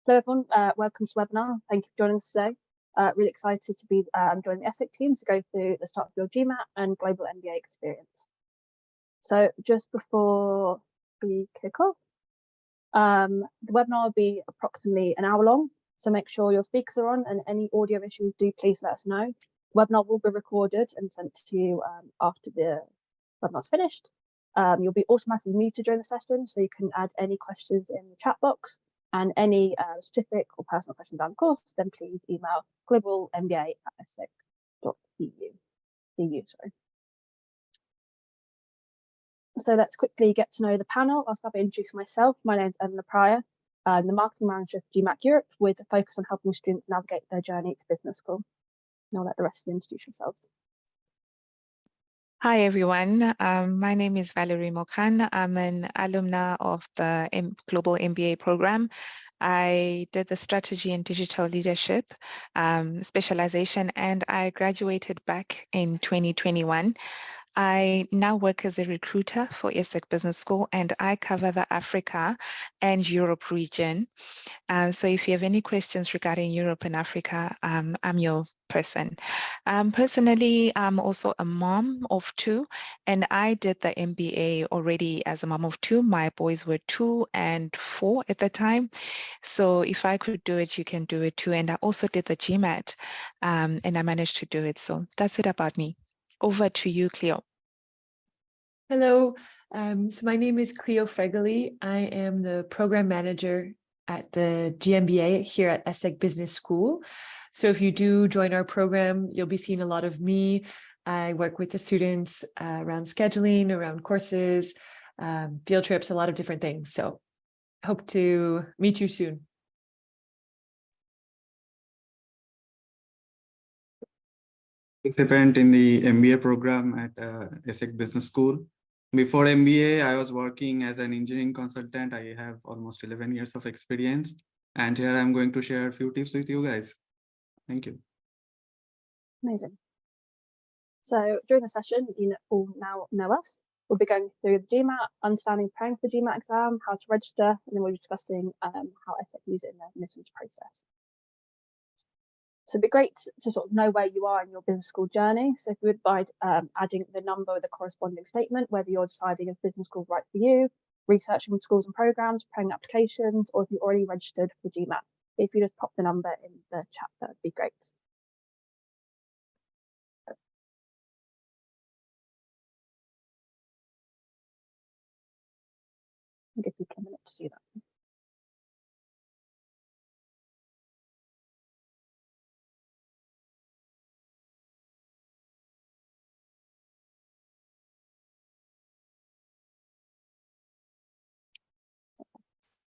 Hello everyone, welcome to the webinar. Thank you for joining us today. Really excited to be joining the ESSEC team to go through the start of your GMAT and Global MBA experience. So just before we kick off, the webinar will be approximately an hour long, so make sure your speakers are on, and any audio issues, do please let us know. The webinar will be recorded and sent to you after the webinar's finished. You'll be automatically muted during the session, so you can add any questions in the chat box. And any specific or personal questions about the course, then please email globalmba@essec.eu. So let's quickly get to know the panel. I'll start by introducing myself. My name is Emma Pryor. I'm the marketing manager for GMAT Europe, with a focus on helping students navigate their journey to business school. And I'll let the rest of you introduce yourselves. Hi everyone, my name is Valerie Mokan. I'm an alumna of the Global MBA program. I did the strategy and digital leadership specialization, and I graduated back in 2021. I now work as a recruiter for ESSEC Business School, and I cover the Africa and Europe region. So if you have any questions regarding Europe and Africa, I'm your person. Personally, I'm also a mom of two, and I did the MBA already as a mom of two. My boys were 2 and 4 at the time. So if I could do it, you can do it too. And I also did the GMAT, and I managed to do it. So that's it about me. Over to you, Cleo. Hello, so my name is Cleo Fregoli. I am the program manager at the GMBA here at ESSEC Business School. So if you do join our program, you'll be seeing a lot of me. I work with the students around scheduling, around courses, field trips, a lot of different things. So hope to meet you soon. Participant in the MBA program at ESSEC Business School. Before MBA, I was working as an engineering consultant. I have almost 11 years of experience, and here I'm going to share a few tips with you guys. Thank you. Amazing. So during the session, you all now know us. We'll be going through the GMAT, understanding preparing for the GMAT exam, how to register, and then we'll be discussing how ESSEC use it in the admissions process. So it'd be great to sort of know where you are in your business school journey. So if you would mind adding the number with the corresponding statement, whether you're deciding if business school is right for you, researching schools and programs, preparing applications, or if you've already registered for GMAT. If you just pop the number in the chat, that would be great. I'll give you a minute to do that.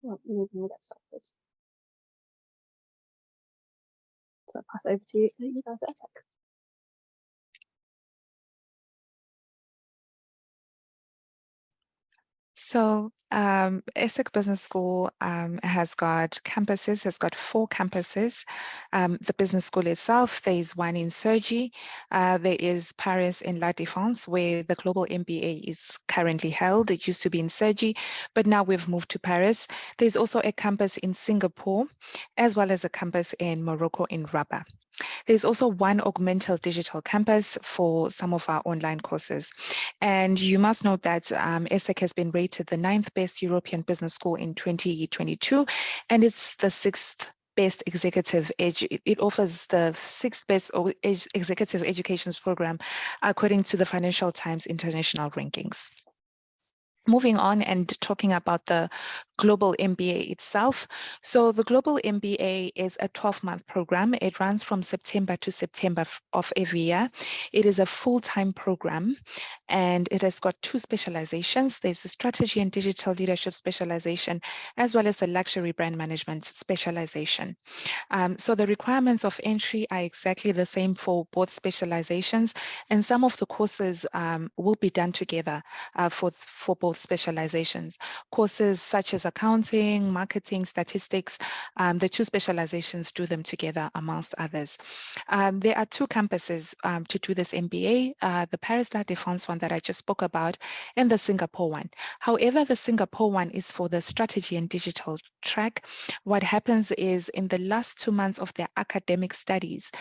Well, we can get started. So I'll pass over to you guys at ESSEC. So ESSEC Business School has got 4 campuses. The business school itself, there is one in Cergy, there is Paris in La Défense, where the Global MBA is currently held. It used to be in Cergy, but now we've moved to Paris. There's also a campus in Singapore, as well as a campus in Morocco in Rabat. There's also one augmented digital campus for some of our online courses. And you must note that ESSEC has been rated the 9th best European business school in 2022, and it's the 6th best executive it offers the 6th best executive education program according to the Financial Times International Rankings. Moving on and talking about the Global MBA itself. So the Global MBA is a 12-month program. It runs from September to September of every year. It is a full-time program, and it has got 2 specializations. There's a strategy and digital leadership specialization, as well as a luxury brand management specialization. So the requirements of entry are exactly the same for both specializations, and some of the courses will be done together for both specializations. Courses such as accounting, marketing, statistics, the two specializations do them together amongst others. There are two campuses to do this MBA, the Paris La Défense one that I just spoke about, and the Singapore one. However, the Singapore one is for the strategy and digital track. What happens is in the last 2 months of their academic studies,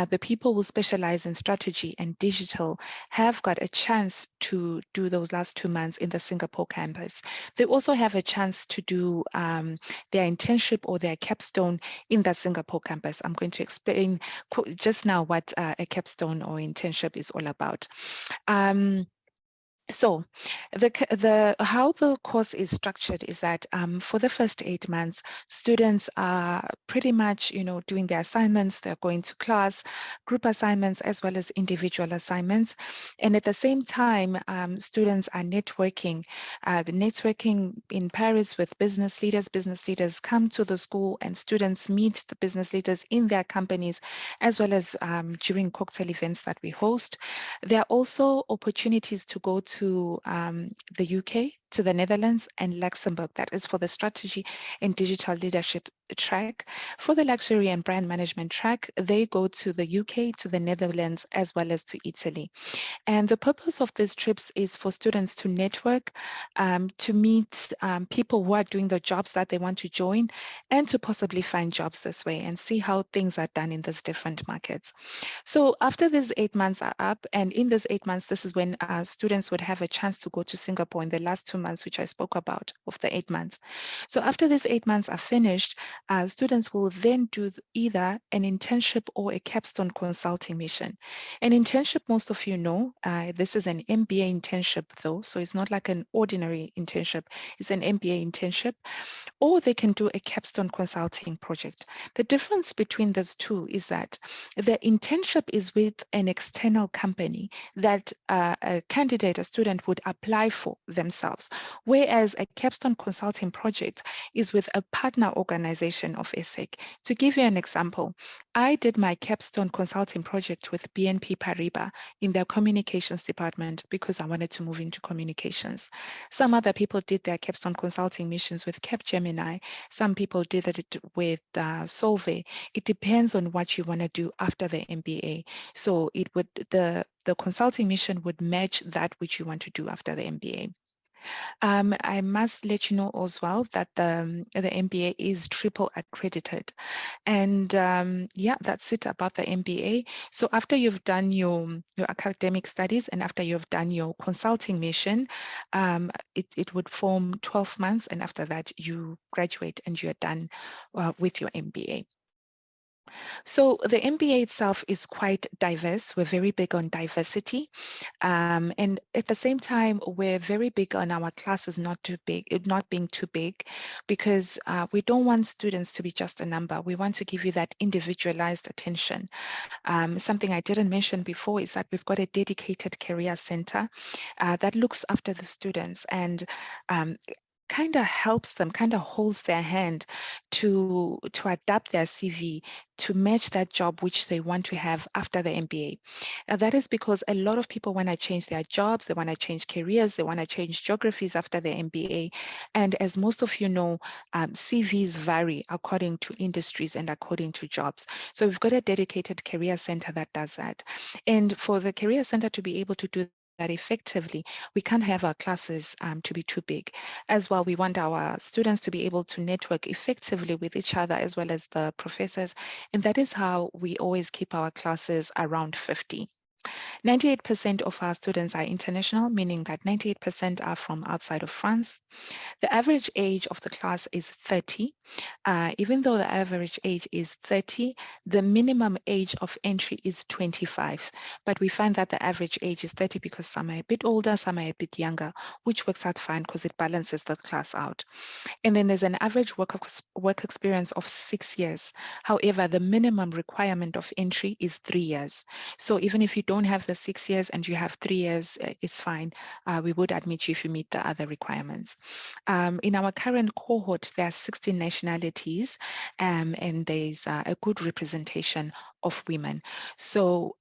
the people who specialize in strategy and digital have got a chance to do those last 2 months in the Singapore campus. They also have a chance to do their internship or their capstone in that Singapore campus. I'm going to explain just now what a capstone or internship is all about. So how the course is structured is that for the first 8 months, students are pretty much, doing their assignments. They're going to class, group assignments, as well as individual assignments. And at the same time, students are networking. The networking in Paris with business leaders. Business leaders come to the school and students meet the business leaders in their companies, as well as during cocktail events that we host. There are also opportunities to go to the UK, to the Netherlands and Luxembourg. That is for the strategy and digital leadership track. For the luxury and brand management track, they go to the UK, to the Netherlands, as well as to Italy. And the purpose of these trips is for students to network, to meet people who are doing the jobs that they want to join, and to possibly find jobs this way and see how things are done in these different markets. So after these 8 months are up, and in these 8 months, this is when students would have a chance to go to Singapore in the last 2 months, which I spoke about, of the 8 months. So after these 8 months are finished, students will then do either an internship or a capstone consulting mission. An internship, most of you know, this is an MBA internship though, so it's not like an ordinary internship, it's an MBA internship, or they can do a capstone consulting project. The difference between those two is that the internship is with an external company that a candidate, a student would apply for themselves, whereas a capstone consulting project is with a partner organization of ESSEC. To give you an example, I did my capstone consulting project with BNP Paribas in their communications department because I wanted to move into communications. Some other people did their capstone consulting missions with Capgemini. Some people did it with Solvay. It depends on what you want to do after the MBA. So it would the consulting mission would match that which you want to do after the MBA. I must let you know as well that the MBA is triple accredited. And yeah, that's it about the MBA. So after you've done your academic studies and after you've done your consulting mission, it would form 12 months. And after that, you graduate and you're done with your MBA. So the MBA itself is quite diverse. We're very big on diversity. And at the same time, we're very big on our classes not being too big, because we don't want students to be just a number. We want to give you that individualized attention. Something I didn't mention before is that we've got a dedicated career center that looks after the students and kind of helps them, kind of holds their hand to adapt their CV to match that job which they want to have after the MBA. That is because a lot of people want to change their jobs, they want to change careers, they want to change geographies after the MBA. And as most of you know, CVs vary according to industries and according to jobs. So we've got a dedicated career center that does that. And for the career center to be able to do that effectively, we can't have our classes to be too big. As well, we want our students to be able to network effectively with each other as well as the professors. And that is how we always keep our classes around 50. 98% of our students are international, meaning that 98% are from outside of France. The average age of the class is 30. Even though the average age is 30, the minimum age of entry is 25. But we find that the average age is 30 because some are a bit older, some are a bit younger, which works out fine because it balances the class out. And then there's an average work experience of 6 years. However, the minimum requirement of entry is 3 years. So even if you don't have the 6 years and you have 3 years, it's fine. We would admit you if you meet the other requirements. In our current cohort, there are 16 nationalities, and there's a good representation of women. So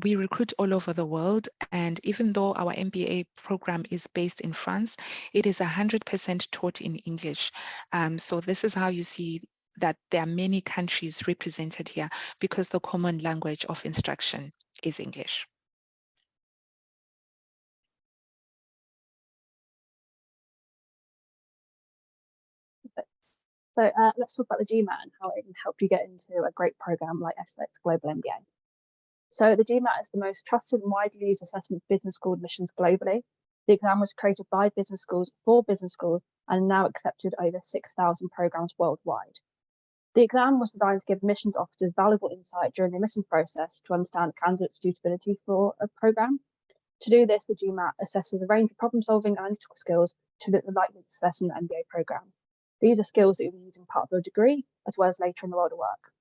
we recruit all over the world, and even though our MBA program is based in France, it is 100% taught in English. So this is how you see that there are many countries represented here, because the common language of instruction is English. So let's talk about the GMAT and how it can help you get into a great program like ESSEC's Global MBA. So the GMAT is the most trusted and widely used assessment for business school admissions globally. The exam was created by business schools for business schools and now accepted over 6,000 programs worldwide. The exam was designed to give admissions officers valuable insight during the admissions process to understand a candidate's suitability for a program. To do this, the GMAT assesses a range of problem-solving and analytical skills to look at the likelihood of success in your MBA program. These are skills that you'll be using part of your degree, as well as later in the world of work.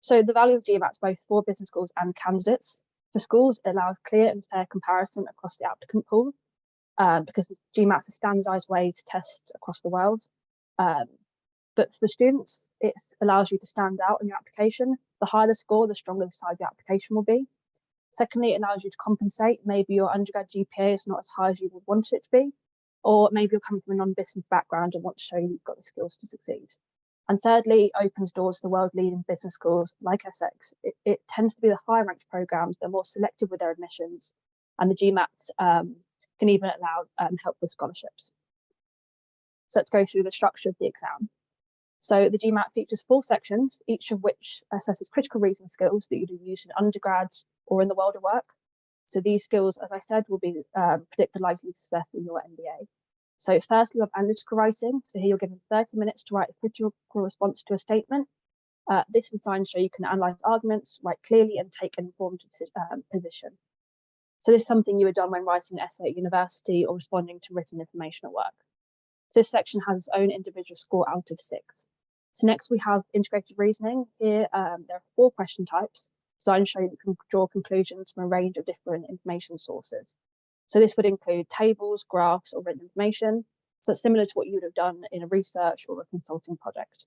So the value of GMAT is both for business schools and candidates. For schools, it allows clear and fair comparison across the applicant pool, because the GMAT is a standardized way to test across the world. But for the students, it allows you to stand out in your application. The higher the score, the stronger the side your application will be. Secondly, it allows you to compensate. Maybe your undergrad GPA is not as high as you would want it to be, or maybe you're coming from a non-business background and want to show you've got the skills to succeed. And thirdly, it opens doors to the world-leading business schools like ESSEC. It tends to be the higher ranked programs that are more selective with their admissions, and the GMATs can even allow help with scholarships. So let's go through the structure of the exam. So the GMAT features 4 sections, each of which assesses critical reasoning skills that you'd use in undergrads or in the world of work. So these skills, as I said, will be predict the likely success in your MBA. So firstly, you have analytical writing. So here you're given 30 minutes to write a critical response to a statement. This is designed to show you can analyse arguments, write clearly, and take an informed position. So this is something you would have done when writing an essay at university or responding to written information at work. So this section has its own individual score out of 6. So next we have integrated reasoning. Here there are 4 question types, designed to show you that you can draw conclusions from a range of different information sources. So this would include tables, graphs, or written information. So it's similar to what you would have done in a research or a consulting project.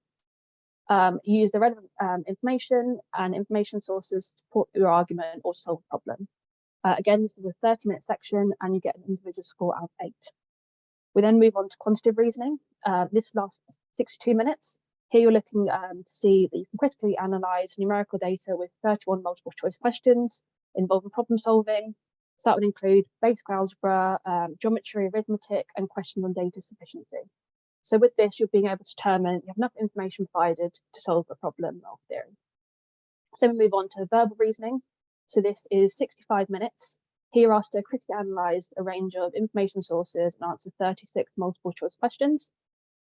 You use the relevant information and information sources to support your argument or solve a problem. Again, this is a 30-minute section and you get an individual score out of 8. We then move on to quantitative reasoning. This lasts 62 minutes. Here you're looking to see that you can critically analyse numerical data with 31 multiple choice questions involving problem solving. So that would include basic algebra, geometry, arithmetic, and questions on data sufficiency. So with this, you're being able to determine you have enough information provided to solve a problem of theory. So we move on to verbal reasoning. So this is 65 minutes. Here you're asked to critically analyse a range of information sources and answer 36 multiple choice questions.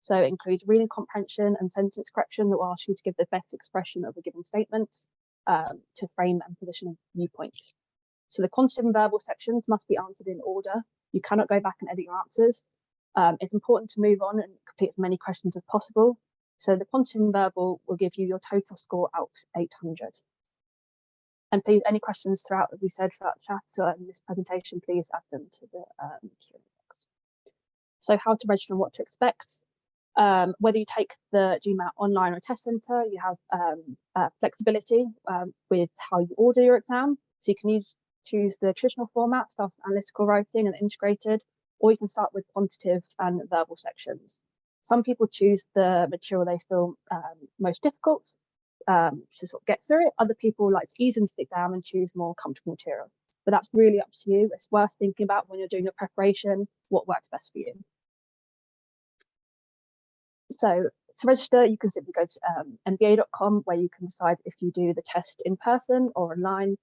So it includes reading comprehension and sentence correction that will ask you to give the best expression of a given statement to frame and position viewpoints. So the quantitative and verbal sections must be answered in order. You cannot go back and edit your answers. It's important to move on and complete as many questions as possible. So the quantitative and verbal will give you your total score out of 800. And please, any questions throughout that we said throughout the chat in this presentation, please add them to the Q&A box. So how to register and what to expect. Whether you take the GMAT online or test centre, you have flexibility with how you order your exam. So you can choose the traditional format, start with analytical writing and integrated, or you can start with quantitative and verbal sections. Some people choose the material they feel most difficult to sort of get through it. Other people like to ease into the exam and choose more comfortable material. But that's really up to you. It's worth thinking about when you're doing your preparation, what works best for you. So to register, you can simply go to mba.com, where you can decide if you do the test in person or online.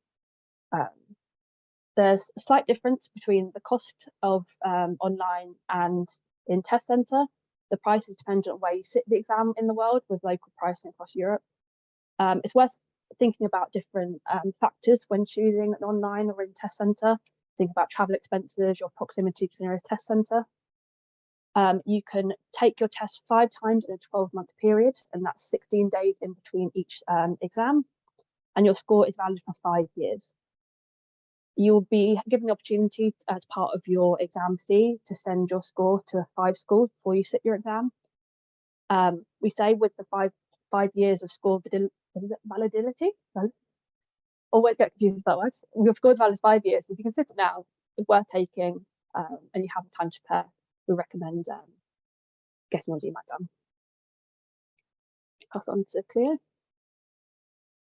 There's a slight difference between the cost of online and in test centre. The price is dependent on where you sit the exam in the world, with local pricing across Europe. It's worth thinking about different factors when choosing an online or in test centre. Think about travel expenses, your proximity to the nearest test centre. You can take your test 5 times in a 12-month period, and that's 16 days in between each exam, and your score is valid for 5 years. You'll be given the opportunity as part of your exam fee to send your score to 5 schools before you sit your exam. We say with the five years of score validity, always get confused about words. We've scored valid 5 years. If you can sit it now, it's worth taking, and you have time to prepare. We recommend getting your GMAT done. Pass on to Cleo.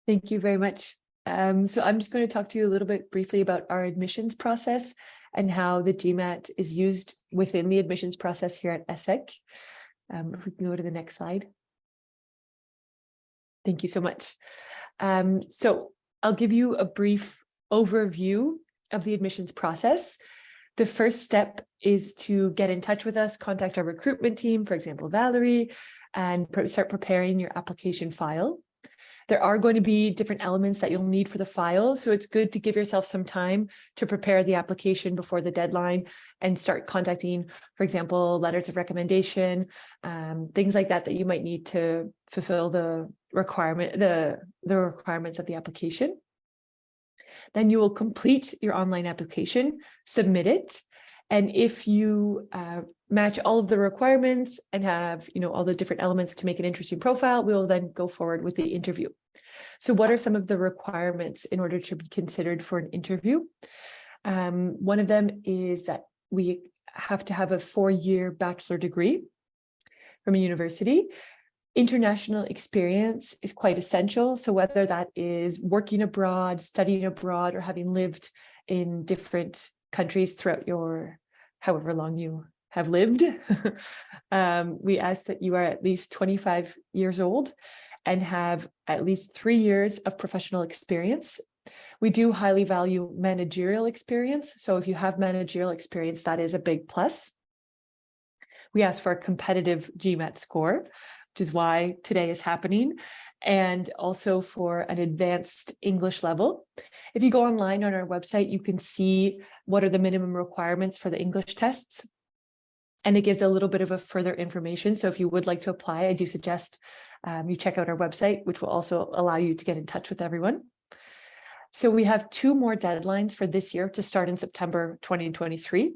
Thank you very much. So I'm just going to talk to you a little bit briefly about our admissions process and how the GMAT is used within the admissions process here at ESSEC. If we can go to the next slide. Thank you so much. So I'll give you a brief overview of the admissions process. The first step is to get in touch with us, contact our recruitment team, for example, Valerie, and start preparing your application file. There are going to be different elements that you'll need for the file, so it's good to give yourself some time to prepare the application before the deadline and start contacting, for example, letters of recommendation, things like that you might need to fulfill the requirements of the application. Then you will complete your online application, submit it, and if you match all of the requirements and have, all the different elements to make an interesting profile, we will then go forward with the interview. So what are some of the requirements in order to be considered for an interview? One of them is that we have to have a 4-year bachelor degree from a university. International experience is quite essential. So whether that is working abroad, studying abroad, or having lived in different countries throughout your however long you have lived, we ask that you are at least 25 years old and have at least 3 years of professional experience. We do highly value managerial experience. So if you have managerial experience, that is a big plus. We ask for a competitive GMAT score, which is why today is happening, and also for an advanced English level. If you go online on our website, you can see what are the minimum requirements for the English tests, and it gives a little bit of a further information. So if you would like to apply, I do suggest you check out our website, which will also allow you to get in touch with everyone. So we have 2 more deadlines for this year to start in September 2023.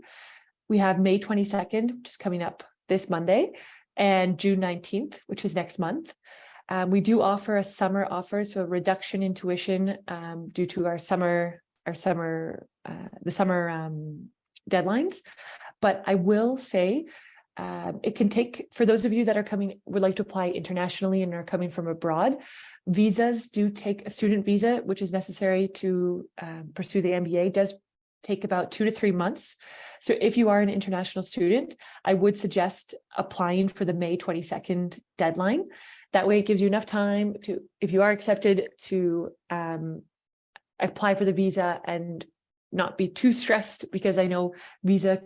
We have May 22nd, which is coming up this Monday, and June 19th, which is next month. We do offer a summer offer, so a reduction in tuition due to the summer deadlines. But I will say it can take, for those of you that would like to apply internationally and are coming from abroad, visas do take, a student visa, which is necessary to pursue the MBA, does take about 2 to 3 months. So if you are an international student, I would suggest applying for the May 22nd deadline. That way it gives you enough time to, if you are accepted, to apply for the visa and not be too stressed, because I know visa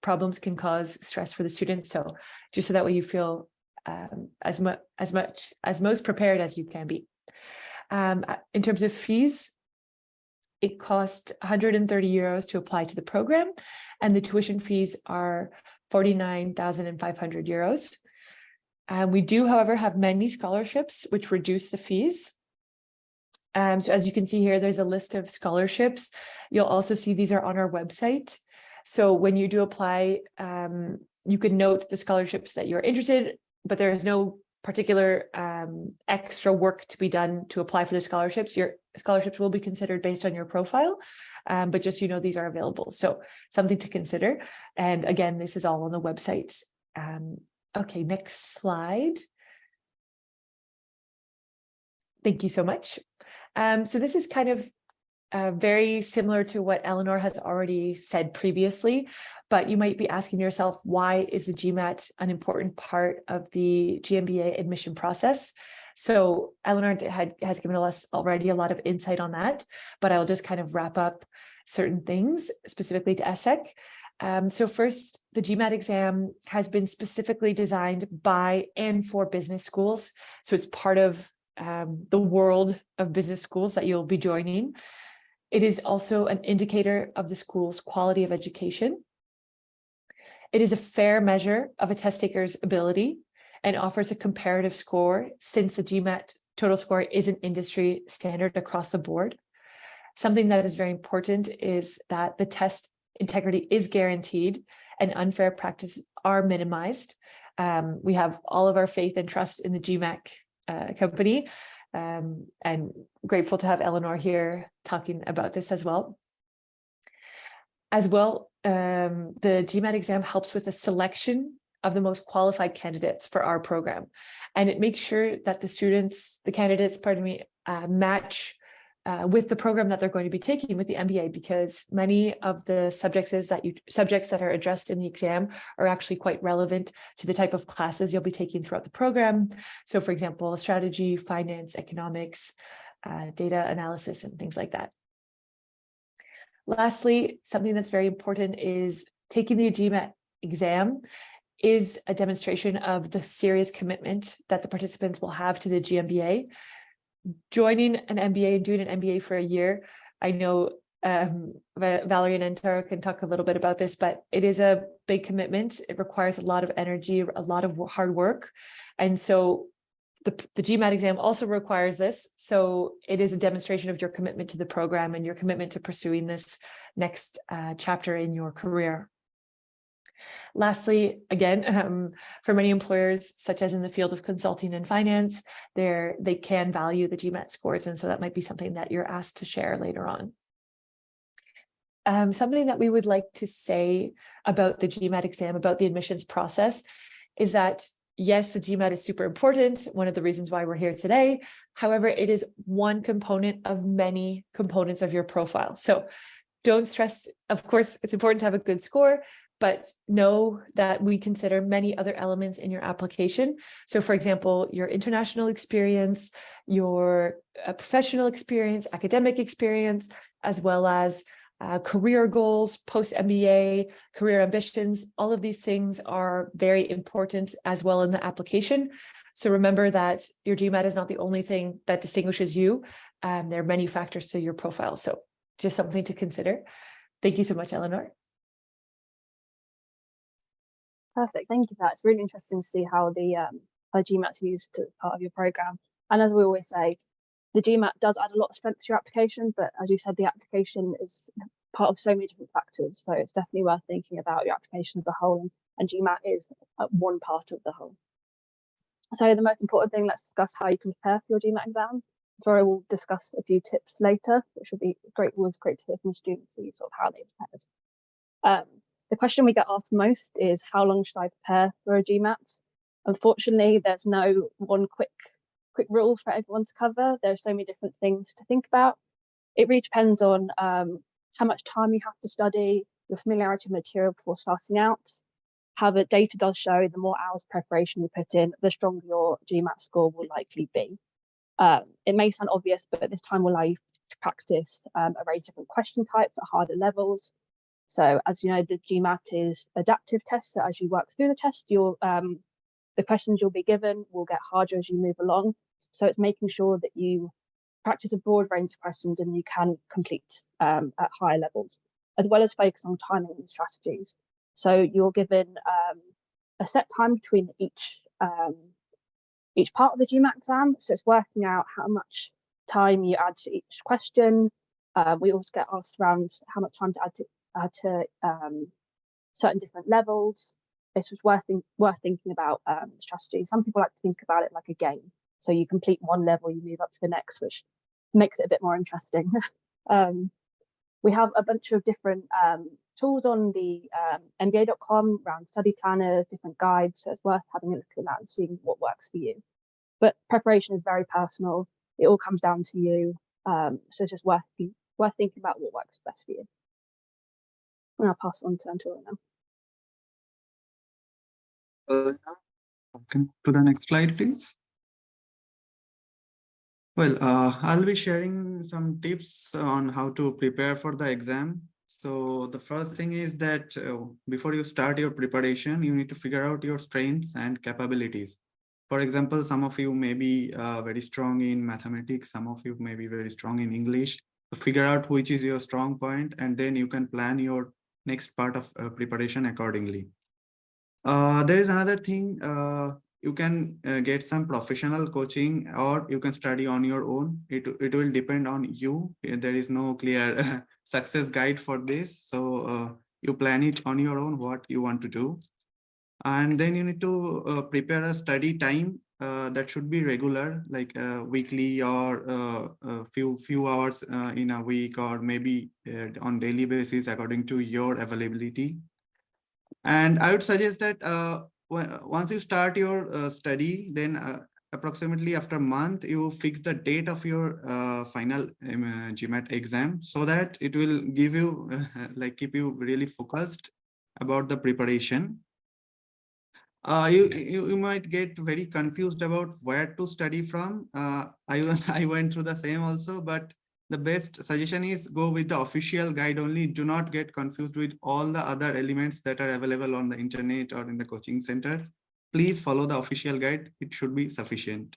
problems can cause stress for the student. So just so that way you feel as most prepared as you can be. In terms of fees, it costs 130 euros to apply to the program, and the tuition fees are 49,500 euros. We do, however, have many scholarships which reduce the fees. So as you can see here, there's a list of scholarships. You'll also see these are on our website. So when you do apply, you can note the scholarships that you're interested in, but there is no particular extra work to be done to apply for the scholarships. Your scholarships will be considered based on your profile, but just, these are available. So something to consider. And again, this is all on the website. Okay, next slide. Thank you so much. So this is kind of very similar to what Eleanor has already said previously, but you might be asking yourself, why is the GMAT an important part of the GMBA admission process? So Eleanor has given us already a lot of insight on that, but I'll just kind of wrap up certain things specifically to ESSEC. So first, the GMAT exam has been specifically designed by and for business schools. So it's part of the world of business schools that you'll be joining. It is also an indicator of the school's quality of education. It is a fair measure of a test taker's ability and offers a comparative score, since the GMAT total score is an industry standard across the board. Something that is very important is that the test integrity is guaranteed and unfair practices are minimized. We have all of our faith and trust in the GMAT company, and grateful to have Eleanor here talking about this as well. The GMAT exam helps with the selection of the most qualified candidates for our program. And it makes sure that the candidates, match with the program that they're going to be taking with the MBA, because many of the subjects that are addressed in the exam are actually quite relevant to the type of classes you'll be taking throughout the program. So for example, strategy, finance, economics, data analysis, and things like that. Lastly, something that's very important is taking the GMAT exam is a demonstration of the serious commitment that the participants will have to the GMBA. Joining an MBA and doing an MBA for a year, I know Valerie and Antara can talk a little bit about this, but it is a big commitment. It requires a lot of energy, a lot of hard work. And so the GMAT exam also requires this. So it is a demonstration of your commitment to the program and your commitment to pursuing this next chapter in your career. Lastly, again, for many employers, such as in the field of consulting and finance, they can value the GMAT scores. And so that might be something that you're asked to share later on. Something that we would like to say about the GMAT exam, about the admissions process, is that yes, the GMAT is super important, one of the reasons why we're here today. However, it is one component of many components of your profile. So don't stress. Of course, it's important to have a good score, but know that we consider many other elements in your application. So for example, your international experience, your professional experience, academic experience, as well as career goals, post-MBA, career ambitions. All of these things are very important as well in the application. So remember that your GMAT is not the only thing that distinguishes you. There are many factors to your profile. So just something to consider. Thank you so much, Eleanor. Perfect, thank you for that. It's really interesting to see how the GMAT is used as part of your program. And as we always say, the GMAT does add a lot of strength to your application, but as you said, the application is part of so many different factors. So it's definitely worth thinking about your application as a whole, and GMAT is one part of the whole. So the most important thing, let's discuss how you can prepare for your GMAT exam. Sorry, we'll discuss a few tips later, which will be great. It was great to hear from students sort of how they prepared. The question we get asked most is, how long should I prepare for a GMAT? Unfortunately, there's no one quick rule for everyone to cover. There are so many different things to think about. It really depends on how much time you have to study, your familiarity with material before starting out. However, data does show the more hours preparation you put in, the stronger your GMAT score will likely be. It may sound obvious, but this time will allow you to practice a range of different question types at harder levels. So as you know, the GMAT is adaptive test. So as you work through the test, the questions you'll be given will get harder as you move along. So it's making sure that you practice a broad range of questions and you can complete at higher levels, as well as focus on timing and strategies. So you're given a set time between each part of the GMAT exam. So it's working out how much time you add to each question. We also get asked around how much time to add to certain different levels. This was worth thinking about strategy. Some people like to think about it like a game. So you complete one level, you move up to the next, which makes it a bit more interesting. We have a bunch of different tools on the MBA.com around study planners, different guides. So it's worth having a look at that and seeing what works for you. But preparation is very personal. It all comes down to you. So it's just worth thinking about what works best for you. And I'll pass on to Antara now. To the next slide, please. Well, I'll be sharing some tips on how to prepare for the exam. So the first thing is that before you start your preparation, you need to figure out your strengths and capabilities. For example, some of you may be very strong in mathematics, some of you may be very strong in English. So figure out which is your strong point, and then you can plan your next part of preparation accordingly. There is another thing, you can get some professional coaching, or you can study on your own. It will depend on you. There is no clear success guide for this. So you plan it on your own, what you want to do. And then you need to prepare a study time that should be regular, like weekly or few hours in a week, or maybe on daily basis according to your availability. And I would suggest that once you start your study, then approximately after a month, you fix the date of your final GMAT exam, so that it will give you like keep you really focused about the preparation. You might get very confused about where to study from. I went through the same also, but the best suggestion is go with the official guide only. Do not get confused with all the other elements that are available on the internet or in the coaching centers. Please follow the official guide. It should be sufficient.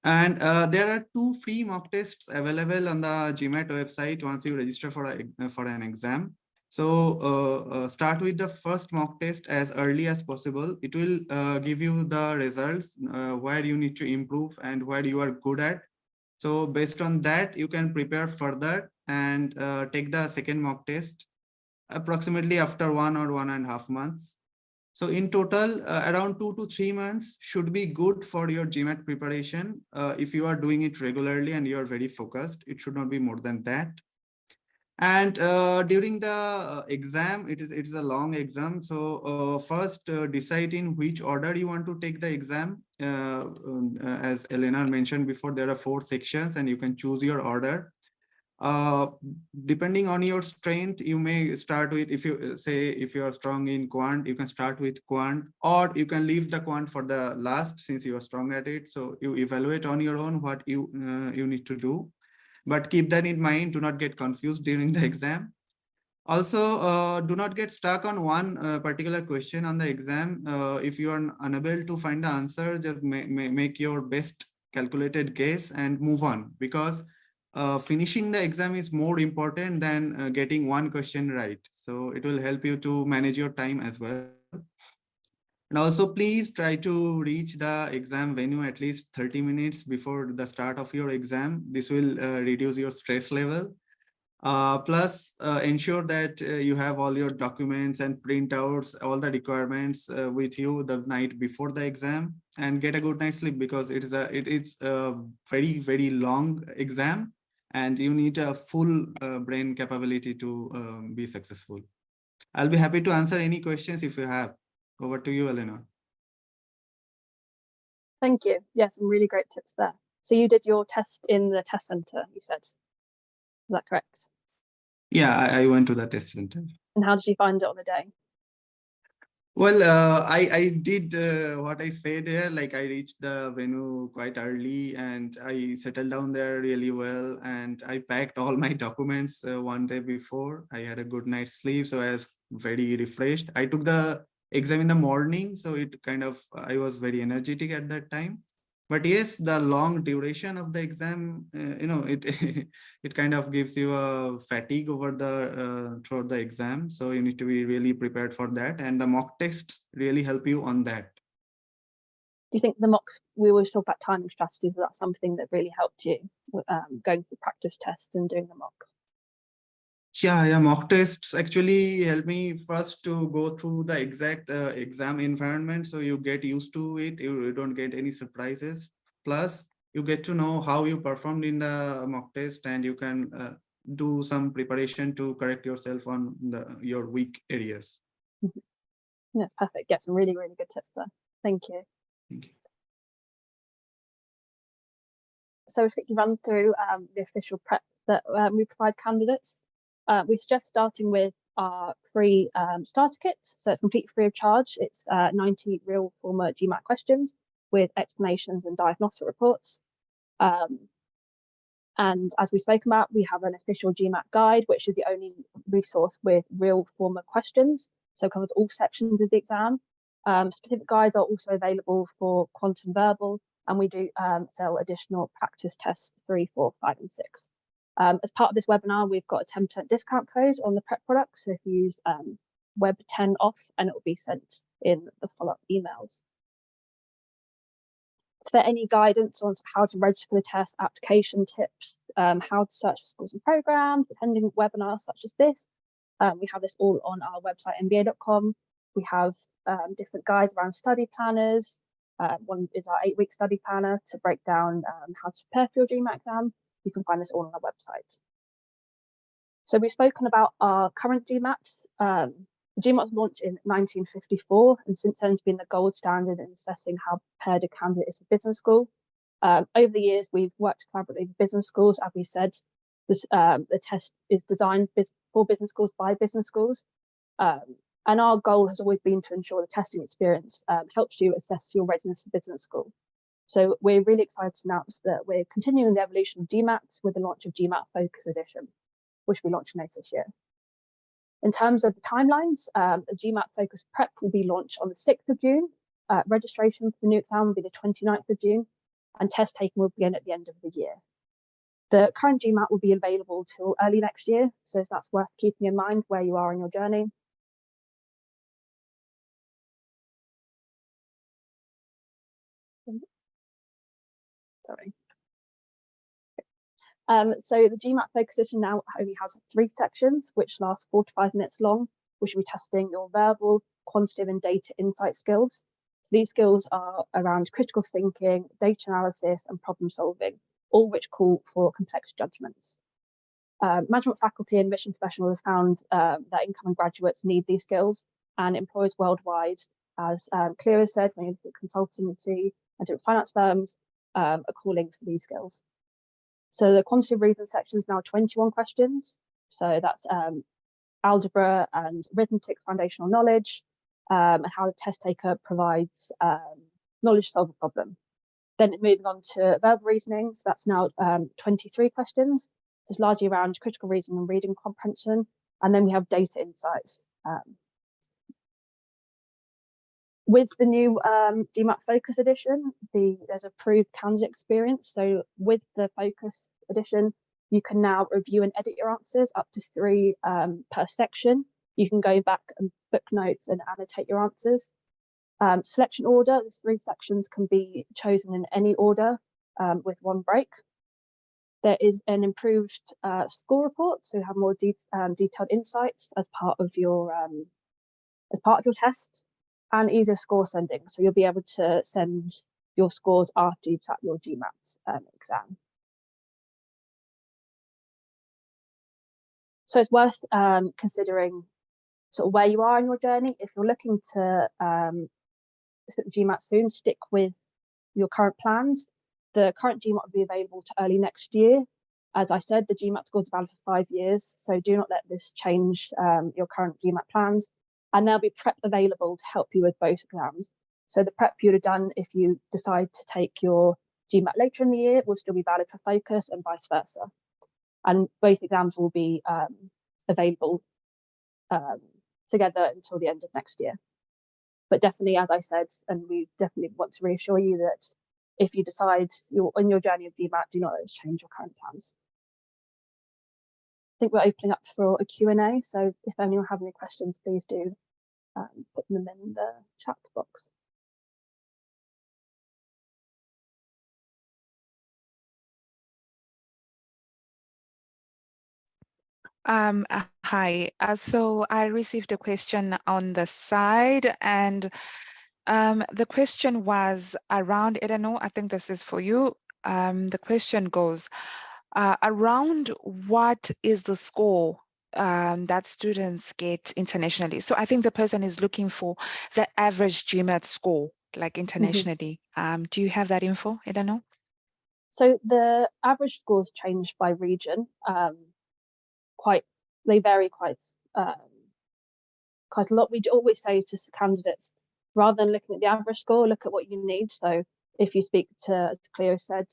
And there are 2 free mock tests available on the GMAT website once you register for an exam. So start with the first mock test as early as possible. It will give you the results where you need to improve and where you are good at. So based on that, you can prepare further and take the second mock test approximately after 1 or 1.5 months. So in total, around 2 to 3 months should be good for your GMAT preparation. If you are doing it regularly and you are very focused, it should not be more than that. And during the exam, it is a long exam. So first decide in which order you want to take the exam. As Elena mentioned before, there are 4 sections and you can choose your order. Depending on your strength, you may start with, if you are strong in quant, you can start with quant, or you can leave the quant for the last since you are strong at it. So you evaluate on your own what you need to do. But keep that in mind, do not get confused during the exam. Also, do not get stuck on one particular question on the exam. If you are unable to find the answer, just make your best calculated guess and move on, because finishing the exam is more important than getting one question right. So it will help you to manage your time as well. And also, please try to reach the exam venue at least 30 minutes before the start of your exam. This will reduce your stress level. Plus, ensure that you have all your documents and printouts, all the requirements with you the night before the exam, and get a good night's sleep, because it's a very, very long exam and you need a full brain capability to be successful. I'll be happy to answer any questions if you have. Over to you, Elena. Thank you. Yeah, some really great tips there. So you did your test in the test center, you said. Is that correct? Yeah, I went to the test center. And how did you find it on the day? Well, I did what I said there. Like, I reached the venue quite early and I settled down there really well. And I packed all my documents one day before. I had a good night's sleep, so I was very refreshed. I took the exam in the morning, so I was very energetic at that time. But yes, the long duration of the exam, it it kind of gives you a fatigue over the throughout the exam. So you need to be really prepared for that, and the mock tests really help you on that. Do you think the mocks, we always talk about timing strategies, but that's something that really helped you going through practice tests and doing the mocks? Yeah, mock tests actually help me first to go through the exact exam environment, so you get used to it. You don't get any surprises. Plus, you get to know how you performed in the mock test, and you can do some preparation to correct yourself on your weak areas. Yeah, perfect. Get some really, really good tips there. Thank you. Thank you. So we'll quickly run through the official prep that we provide candidates. We suggest starting with our free starter kit. So it's completely free of charge. It's 90 real former GMAT questions with explanations and diagnostic reports. And as we spoke about, we have an official GMAT guide, which is the only resource with real former questions. So it covers all sections of the exam. Specific guides are also available for quantum verbal, and we do sell additional practice tests 3, 4, 5, and 6. As part of this webinar, we've got a 10% discount code on the prep product. So if you use Web10 off, and it will be sent in the follow-up emails. For any guidance on how to register for the test, application tips, how to search for schools and programs, attending webinars such as this, we have this all on our website, mba.com. We have different guides around study planners, One is our 8-week study planner to break down how to prepare for your GMAT exam. You can find this all on our website. So we've spoken about our current GMAT. The GMAT was launched in 1954, and since then has been the gold standard in assessing how prepared a candidate is for business school. Over the years, we've worked collaboratively with business schools. As we said, the test is designed for business schools by business schools. And our goal has always been to ensure the testing experience helps you assess your readiness for business school. So we're really excited to announce that we're continuing the evolution of GMAT with the launch of GMAT Focus Edition, which we launched later this year. In terms of the timelines, the GMAT Focus Prep will be launched on the 6th of June. Registration for the new exam will be the 29th of June, and test taking will begin at the end of the year. The current GMAT will be available till early next year, so that's worth keeping in mind where you are in your journey. Sorry. So the GMAT Focus Edition now only has 3 sections, which last 4 to 5 minutes long, which will be testing your verbal, quantitative and data insight skills. So these skills are around critical thinking, data analysis and problem solving, all which call for complex judgments. Management faculty and mission professionals have found that incoming graduates need these skills, and employers worldwide, as Cleo said, when you look at consultancy and different finance firms, are calling for these skills. So the quantitative reasoning section is now 21 questions. So that's algebra and arithmetic foundational knowledge, and how the test taker provides knowledge to solve a problem. Then moving on to verbal reasoning, so that's now 23 questions. It's largely around critical reasoning and reading comprehension. And then we have data insights. With the new GMAT Focus Edition, there's a proved candidate experience. So with the Focus Edition, you can now review and edit your answers up to 3 per section. You can go back and book notes and annotate your answers. Selection order, the 3 sections can be chosen in any order with 1 break. There is an improved score report, so you have more detailed insights as part of your test, and easier score sending. So you'll be able to send your scores after you've sat your GMAT exam. So it's worth considering sort of where you are in your journey. If you're looking to sit the GMAT soon, stick with your current plans. The current GMAT will be available to early next year. As I said, the GMAT score is valid for 5 years, so do not let this change your current GMAT plans. And there'll be prep available to help you with both exams. So the prep you'd have done if you decide to take your GMAT later in the year will still be valid for Focus and vice versa. And both exams will be available together until the end of next year. But definitely, as I said, and we definitely want to reassure you that if you decide you're on your journey of GMAT, do not let us change your current plans. I think we're opening up for a Q&A, so if anyone has any questions, please do put them in the chat box. Hi, so I received a question on the side, and the question was around, I don't know, I think this is for you. The question goes around what is the score that students get internationally. So I think the person is looking for the average GMAT score, like internationally. Do you have that info? I don't know. So the average scores change by region. They vary quite a lot. We always say to candidates, rather than looking at the average score, look at what you need. So if you speak to, as Cleo said,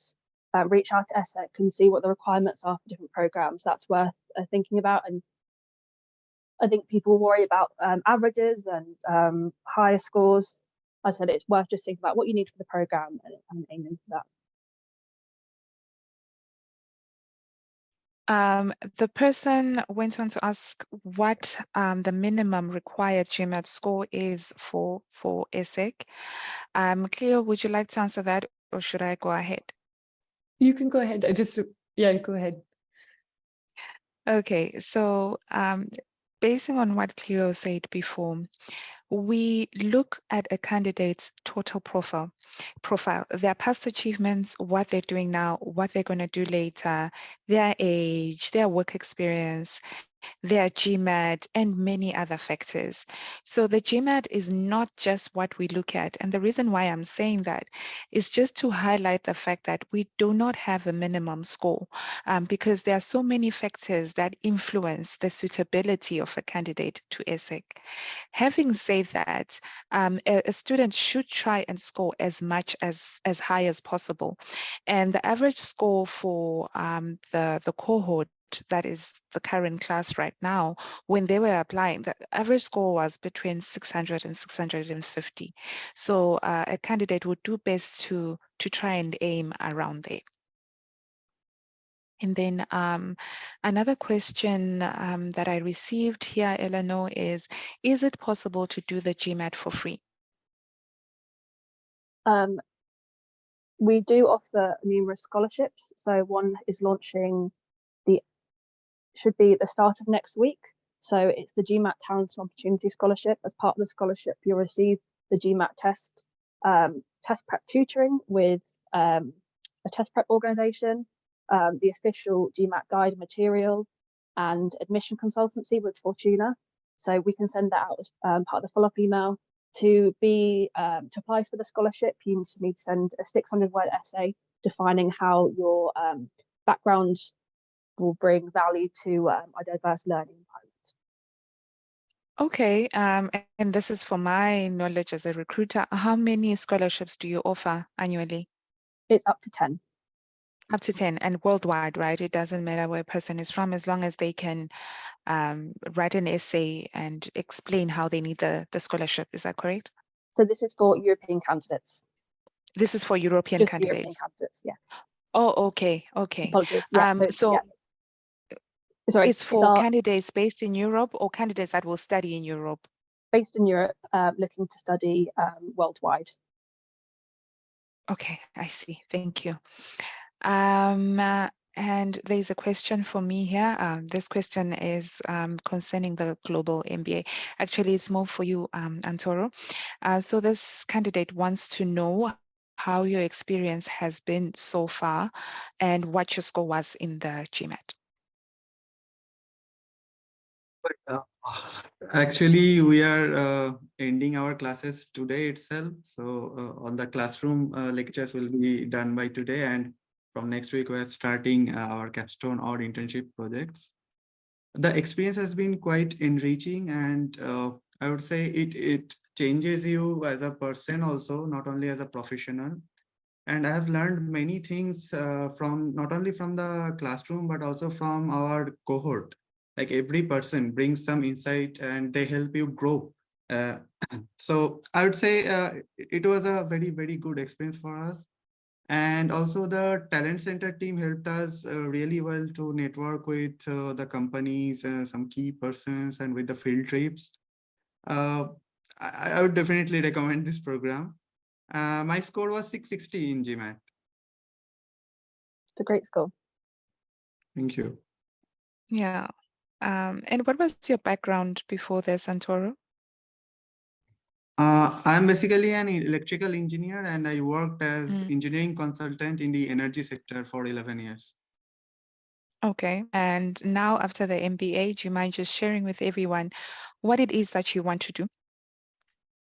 reach out to ESSEC and see what the requirements are for different programs. That's worth thinking about. And I think people worry about averages and higher scores. As I said, it's worth just thinking about what you need for the program and aiming for that. The person went on to ask what the minimum required GMAT score is for ESSEC. Cleo, would you like to answer that, or should I go ahead? You can go ahead. Go ahead. Okay, so basing on what Cleo said before, we look at a candidate's total profile, their past achievements, what they're doing now, what they're going to do later, their age, their work experience, their GMAT, and many other factors. So the GMAT is not just what we look at. And the reason why I'm saying that is just to highlight the fact that we do not have a minimum score because there are so many factors that influence the suitability of a candidate to ESSEC. Having said that, a student should try and score as much as high as possible. And the average score for the cohort that is the current class right now, when they were applying, the average score was between 600 and 650. So a candidate would do best to try and aim around there. And then another question that I received here, Eleanor, is it possible to do the GMAT for free? We do offer numerous scholarships. So one is launching should be the start of next week. So it's the GMAT Talent and Opportunity Scholarship. As part of the scholarship, you'll receive the GMAT test, test prep tutoring with a test prep organization, the official GMAT guide material, and admission consultancy with Fortuna. So we can send that out as part of the follow-up email. To apply for the scholarship, you need to send a 600-word essay defining how your background will bring value to a diverse learning environment. Okay, and this is for my knowledge as a recruiter. How many scholarships do you offer annually? It's up to 10. Up to 10, and worldwide, right? It doesn't matter where a person is from, as long as they can write an essay and explain how they need the scholarship. Is that correct? So this is for European candidates. This is for European Just candidates? European candidates, yeah. Oh, okay, okay. Apologies, yeah. Sorry, it's for candidates based in Europe or candidates that will study in Europe? Based in Europe, looking to study worldwide. Okay, I see. Thank you. And there's a question for me here. This question is concerning the Global MBA. Actually, it's more for you, Antoro. So this candidate wants to know how your experience has been so far and what your score was in the GMAT. Actually, we are ending our classes today itself. So all the classroom lectures will be done by today, and from next week we are starting our capstone or internship projects. The experience has been quite enriching, and I would say it changes you as a person also, not only as a professional. And I have learned many things from not only from the classroom but also from our cohort. Like every person brings some insight and they help you grow. So I would say it was a very, very good experience for us. And also the talent center team helped us really well to network with the companies, some key persons, and with the field trips. I would definitely recommend this program. My score was 660 in GMAT. It's a great score. Thank you. Yeah. And what was your background before this, Antoro? I'm basically an electrical engineer, and I worked as engineering consultant in the energy sector for 11 years. Okay. And now after the MBA, do you mind just sharing with everyone what it is that you want to do?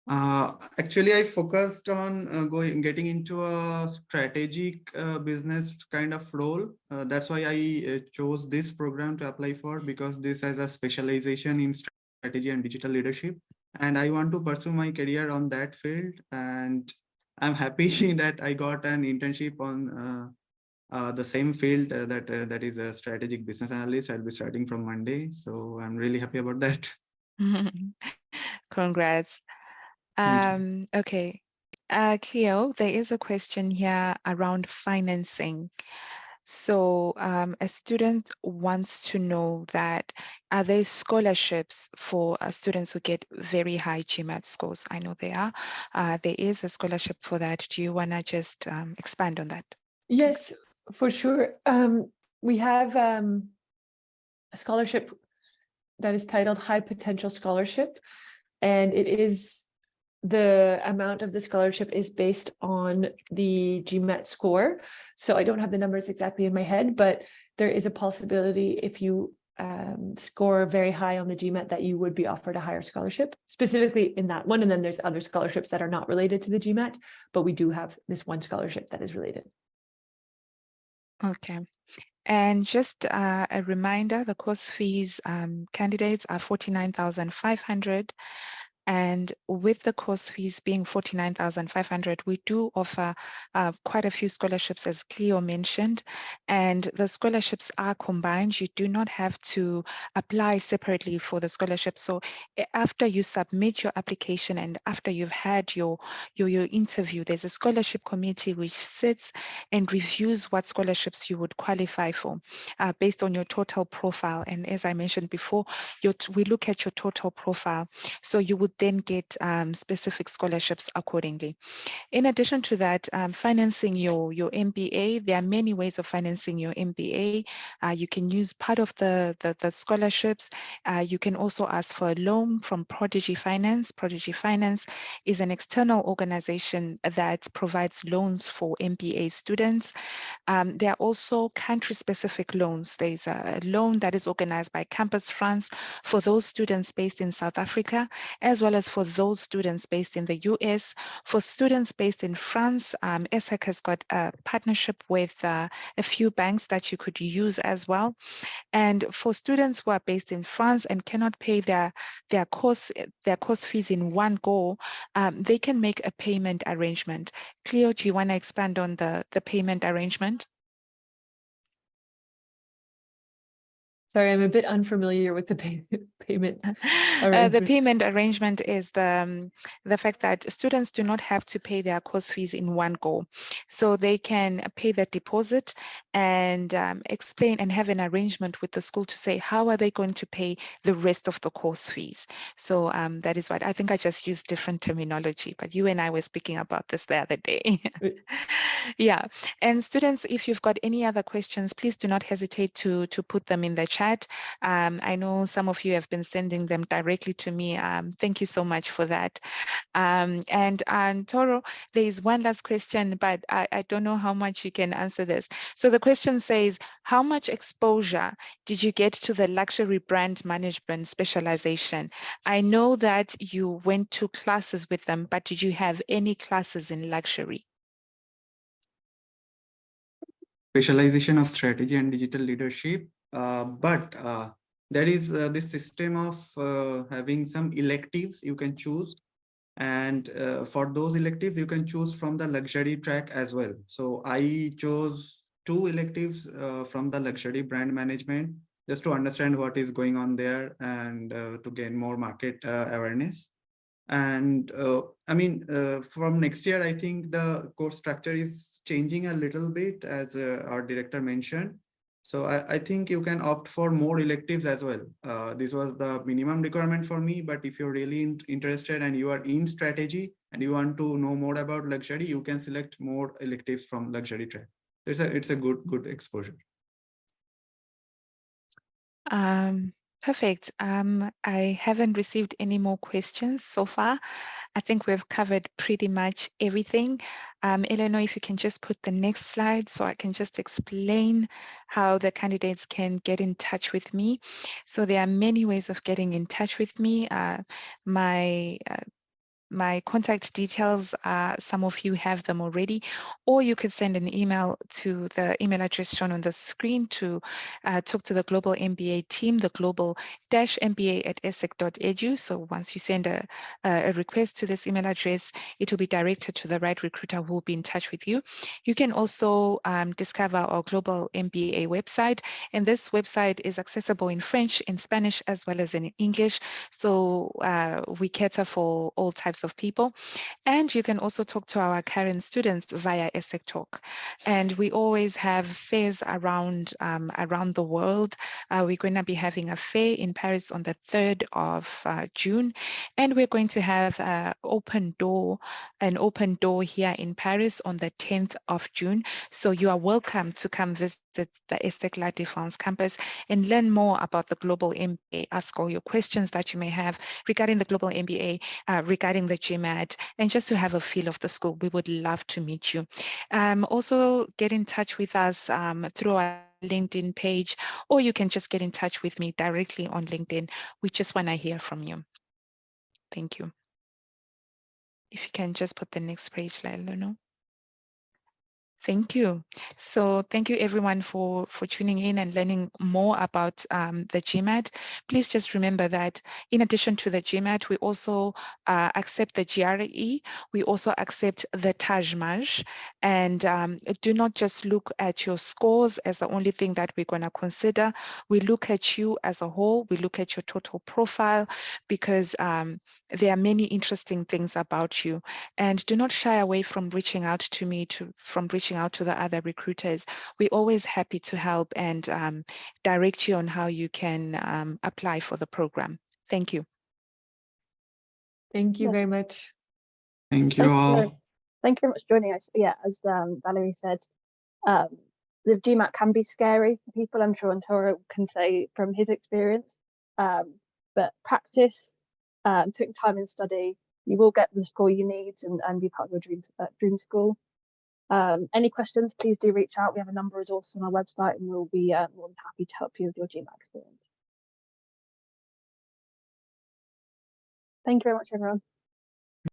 Actually, I focused on getting into a strategic business kind of role. That's why I chose this program to apply for, because this has a specialization in strategy and digital leadership. And I want to pursue my career on that field. And I'm happy that I got an internship on the same field that is a strategic business analyst. I'll be starting from Monday. So I'm really happy about that. Congrats. Okay. Cleo, there is a question here around financing. So a student wants to know that, are there scholarships for students who get very high GMAT scores? I know there are. There is a scholarship for that. Do you want to just expand on that? Yes, for sure. We have a scholarship that is titled High Potential Scholarship. and the amount of the scholarship is based on the GMAT score. So I don't have the numbers exactly in my head, but there is a possibility if you score very high on the GMAT that you would be offered a higher scholarship, specifically in that one. And then there's other scholarships that are not related to the GMAT, but we do have this one scholarship that is related. Okay. And just a reminder, the course fees candidates are 49,500. And with the course fees being 49,500, we do offer quite a few scholarships, as Cleo mentioned, and the scholarships are combined. You do not have to apply separately for the scholarship. So after you submit your application and after you've had your interview, there's a scholarship committee which sits and reviews what scholarships you would qualify for based on your total profile. And as I mentioned before, we look at your total profile. So you would then get specific scholarships accordingly. In addition to that, financing your MBA, there are many ways of financing your MBA. You can use part of the scholarships. You can also ask for a loan from Prodigy Finance. Prodigy Finance is an external organization that provides loans for MBA students. There are also country-specific loans. There's a loan that is organized by Campus France for those students based in South Africa, as well as for those students based in the US. For students based in France, ESSEC has got a partnership with a few banks that you could use as well. And for students who are based in France and cannot pay their course fees in one go, they can make a payment arrangement. Cleo, do you want to expand on the payment arrangement? Sorry, I'm a bit unfamiliar with the payment arrangement. The payment arrangement is the fact that students do not have to pay their course fees in one go. So they can pay the deposit and explain and have an arrangement with the school to say how are they going to pay the rest of the course fees. So that is what I think I just used different terminology, but you and I were speaking about this the other day. Yeah, and students, if you've got any other questions, please do not hesitate to put them in the chat. I know some of you have been sending them directly to me. Thank you so much for that. And Toro, there is one last question, but I don't know how much you can answer this. So the question says, how much exposure did you get to the luxury brand management specialization? I know that you went to classes with them, but did you have any classes in luxury? Specialization of strategy and digital leadership, but there is this system of having some electives you can choose, and for those electives you can choose from the luxury track as well. So I chose 2 electives from the luxury brand management just to understand what is going on there and to gain more market awareness. And I mean, from next year, I think the course structure is changing a little bit, as our director mentioned. So I think you can opt for more electives as well. This was the minimum requirement for me, but if you're really interested and you are in strategy and you want to know more about luxury, you can select more electives from luxury track. It's a good exposure. Perfect. I haven't received any more questions so far. I think we've covered pretty much everything. Eleanor, if you can just put the next slide so I can just explain how the candidates can get in touch with me. So there are many ways of getting in touch with me. My contact details, some of you have them already, or you could send an email to the email address shown on the screen to talk to the Global MBA team, the global-mba@essec.edu. So once you send a request to this email address, it will be directed to the right recruiter who will be in touch with you. You can also discover our Global MBA website, and this website is accessible in French, in Spanish, as well as in English. So we cater for all types of people. And you can also talk to our current students via ESSEC Talk. And we always have fairs around the world. We're going to be having a fair in Paris on the 3rd of June. And we're going to have an open door here in Paris on the 10th of June. So you are welcome to come visit the ESSEC La Défense campus and learn more about the Global MBA. Ask all your questions that you may have regarding the Global MBA, regarding the GMAT, and just to have a feel of the school. We would love to meet you. Also get in touch with us through our LinkedIn page, or you can just get in touch with me directly on LinkedIn. We just want to hear from you. Thank you. If you can just put the next page, Laila. Thank you. So thank you everyone for tuning in and learning more about the GMAT. Please just remember that in addition to the GMAT, we also accept the GRE. We also accept the TAJMAJ. And do not just look at your scores as the only thing that we're going to consider. We look at you as a whole. We look at your total profile, because there are many interesting things about you. And do not shy away from reaching out to me, from reaching out to the other recruiters. We're always happy to help and direct you on how you can apply for the program. Thank you. Thank you Yes. very much. Thank you all. Thank you very much for joining us. Yeah, as Valerie said, the GMAT can be scary for people. I'm sure Antoro can say from his experience, but practice, putting time in study, you will get the score you need and be part of your dream school. Any questions, please do reach out. We have a number of resources on our website, and we'll be more than happy to help you with your GMAT experience. Thank you very much, everyone.